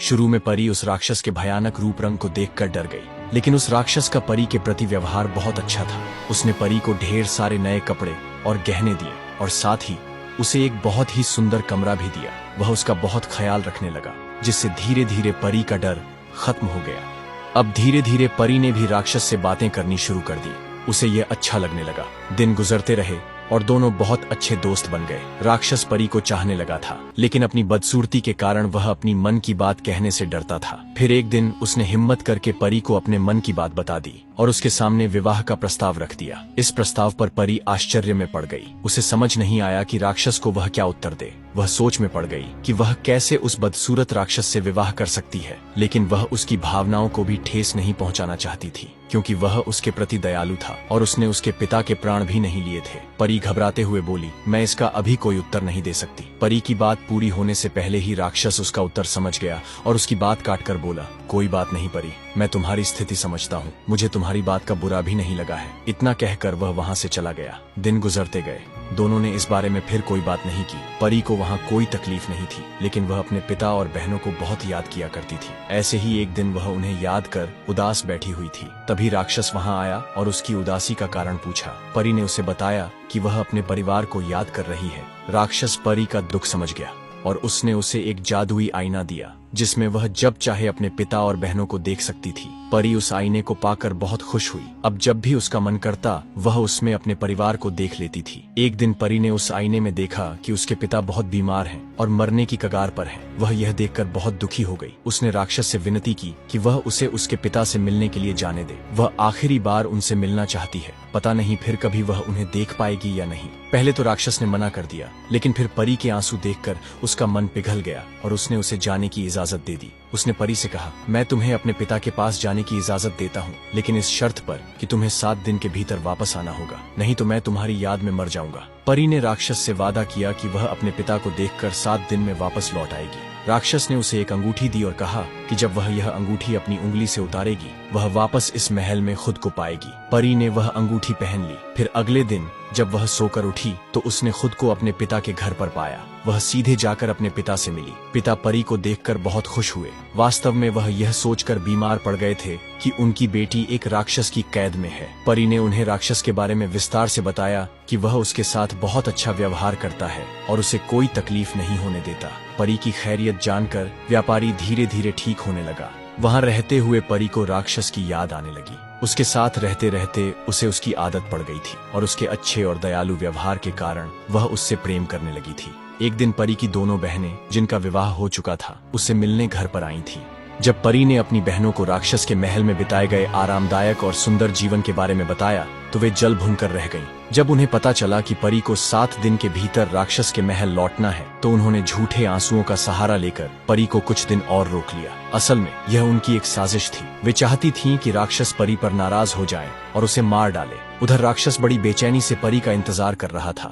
शुरू में परी उस राक्षस के भयानक रूप रंग को देखकर डर गई, लेकिन उस राक्षस का परी के प्रति व्यवहार बहुत अच्छा था। उसने परी को ढेर सारे नए कपड़े और गहने दिए और साथ ही उसे एक बहुत ही सुंदर कमरा भी दिया। वह उसका बहुत ख्याल रखने लगा, जिससे धीरे धीरे परी का डर खत्म हो गया। अब धीरे धीरे परी ने भी राक्षस से बातें करनी शुरू कर दी। उसे यह अच्छा लगने लगा। दिन गुजरते रहे और दोनों बहुत अच्छे दोस्त बन गए। राक्षस परी को चाहने लगा था, लेकिन अपनी बदसूरती के कारण वह अपनी मन की बात कहने से डरता था। फिर एक दिन उसने हिम्मत करके परी को अपने मन की बात बता दी और उसके सामने विवाह का प्रस्ताव रख दिया। इस प्रस्ताव पर परी आश्चर्य में पड़ गई। उसे समझ नहीं आया कि राक्षस को वह क्या उत्तर दे। वह सोच में पड़ गई कि वह कैसे उस बदसूरत राक्षस से विवाह कर सकती है, लेकिन वह उसकी भावनाओं को भी ठेस नहीं पहुंचाना चाहती थी, क्योंकि वह उसके प्रति दयालु था और उसने उसके पिता के प्राण भी नहीं लिए थे। परी घबराते हुए बोली, मैं इसका अभी कोई उत्तर नहीं दे सकती। परी की बात पूरी होने से पहले ही राक्षस उसका उत्तर समझ गया और उसकी बात काटकर बोला, कोई बात नहीं परी, मैं तुम्हारी स्थिति समझता हूँ, मुझे तुम्हारी बात का बुरा भी नहीं लगा है। इतना कहकर वह वहाँ से चला गया। दिन गुजरते गए। दोनों ने इस बारे में फिर कोई बात नहीं की। परी को वहाँ कोई तकलीफ नहीं थी, लेकिन वह अपने पिता और बहनों को बहुत याद किया करती थी। ऐसे ही एक दिन वह उन्हें याद कर उदास बैठी हुई थी। तभी राक्षस वहाँ आया और उसकी उदासी का कारण पूछा। परी ने उसे बताया कि वह अपने परिवार को याद कर रही है। राक्षस परी का दुख समझ गया और उसने उसे एक जादुई आईना दिया, जिसमें वह जब चाहे अपने पिता और बहनों को देख सकती थी। परी उस आईने को पाकर बहुत खुश हुई। अब जब भी उसका मन करता वह उसमें अपने परिवार को देख लेती थी। एक दिन परी ने उस आईने में देखा कि उसके पिता बहुत बीमार हैं और मरने की कगार पर हैं। वह यह देखकर बहुत दुखी हो गई। उसने राक्षस से विनती की कि वह उसे उसके पिता से मिलने के लिए जाने दे। वह आखिरी बार उनसे मिलना चाहती है। पता नहीं फिर कभी वह उन्हें देख पाएगी या नहीं। पहले तो राक्षस ने मना कर दिया, लेकिन फिर परी के आंसू देखकर उसका मन पिघल गया और उसने उसे जाने की इजाजत दे दी। उसने परी से कहा, मैं तुम्हें अपने पिता के पास जाने की इजाजत देता हूँ, लेकिन इस शर्त पर कि तुम्हें 7 दिन के भीतर वापस आना होगा, नहीं तो मैं तुम्हारी याद में मर जाऊंगा। परी ने राक्षस से वादा किया कि वह अपने पिता को देखकर 7 दिन में वापस लौट आएगी। राक्षस ने उसे एक अंगूठी दी और कहा कि जब वह यह अंगूठी अपनी उंगली से उतारेगी, वह वापस इस महल में खुद को पाएगी। परी ने वह अंगूठी पहन ली। फिर अगले दिन जब वह सोकर उठी तो उसने खुद को अपने पिता के घर पर पाया। वह सीधे जाकर अपने पिता से मिली। पिता परी को देखकर बहुत खुश हुए। वास्तव में वह यह सोचकर बीमार पड़ गए थे कि उनकी बेटी एक राक्षस की कैद में है। परी ने उन्हें राक्षस के बारे में विस्तार से बताया कि वह उसके साथ बहुत अच्छा व्यवहार करता है और उसे कोई तकलीफ नहीं होने देता। परी की खैरियत जानकर व्यापारी धीरे धीरे ठीक होने लगा। वहाँ रहते हुए परी को राक्षस की याद आने लगी। उसके साथ रहते रहते उसे उसकी आदत पड़ गई थी और उसके अच्छे और दयालु व्यवहार के कारण वह उससे प्रेम करने लगी थी। एक दिन परी की दोनों बहनें, जिनका विवाह हो चुका था, उससे मिलने घर पर आई थीं। जब परी ने अपनी बहनों को राक्षस के महल में बिताए गए आरामदायक और सुंदर जीवन के बारे में बताया तो वे जल भुन कर रह गईं। जब उन्हें पता चला कि परी को 7 दिन के भीतर राक्षस के महल लौटना है, तो उन्होंने झूठे आंसुओं का सहारा लेकर परी को कुछ दिन और रोक लिया। असल में यह उनकी एक साजिश थी। वे चाहती थीं कि राक्षस परी पर नाराज हो जाए और उसे मार डाले। उधर राक्षस बड़ी बेचैनी से परी का इंतजार कर रहा था।